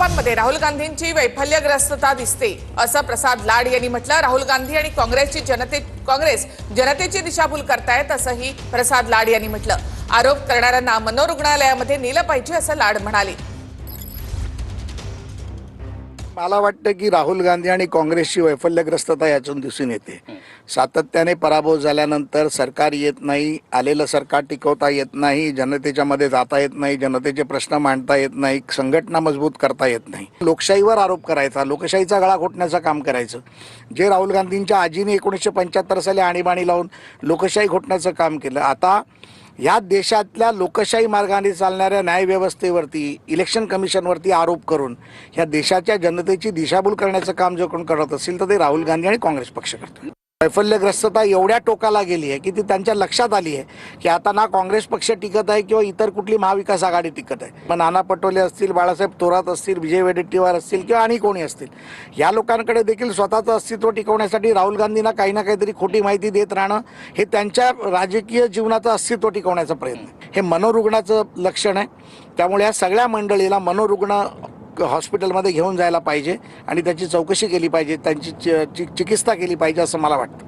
आरोपांमध्ये राहुल गांधींची वैफल्यग्रस्तता दिसते असं प्रसाद लाड यांनी म्हटलं। राहुल गांधी आणि काँग्रेस जनतेची दिशाभूल करतायत असंही प्रसाद लाड यांनी म्हटलं। आरोप करणाऱ्यांना मनोरुग्णालयामध्ये नेलं पाहिजे असं लाड म्हणाले। मला वाटतं की राहुल गांधी आणि काँग्रेसची वैफल्यग्रस्तता यातून दिसून येते। सातत्याने पराभव झाल्यानंतर सरकार येत नाही, आलेलं सरकार टिकवता येत नाही, जनतेच्या मध्ये जाता येत नाही, जनतेचे प्रश्न मांडता येत नाही, संघटना मजबूत करता येत नाही। लोकशाहीवर आरोप करायचा, लोकशाहीचा गळा घोटण्याचं काम करायचं। जे राहुल गांधींच्या आजीने 1975 साली आणीबाणी लावून लोकशाही घोटण्याचं काम केलं, आता या देशातल्या लोकशाही मार्गाने चालणाऱ्या न्यायव्यवस्थेवरती, इलेक्शन कमिशनवरती आरोप करून ह्या देशाच्या जनतेची दिशाभूल करण्याचं काम जो कोण करत असेल तर ते राहुल गांधी आणि काँग्रेस पक्ष करतो। वैफल्यग्रस्तता एवढ्या टोकाला गेली आहे की ती त्यांच्या लक्षात आली आहे की आता ना काँग्रेस पक्ष टिकत आहे किंवा इतर कुठली महाविकास आघाडी टिकत आहे। मग नाना पटोले असतील, बाळासाहेब थोरात असतील, विजय वडेट्टीवार असतील किंवा आणि कोणी असतील, या लोकांकडे देखील स्वतःचं अस्तित्व टिकवण्यासाठी राहुल गांधींना काही ना काहीतरी खोटी माहिती देत राहणं हे त्यांच्या राजकीय जीवनाचं अस्तित्व टिकवण्याचा प्रयत्न आहे। हे मनोरुग्णाचं लक्षण आहे। त्यामुळे या सगळ्या मंडळीला मनोरुग्ण हॉस्पिटलमध्ये घेऊन जायला पाहिजे आणि त्याची चौकशी केली पाहिजे, त्यांची चिकित्सा केली पाहिजे असं मला वाटतं।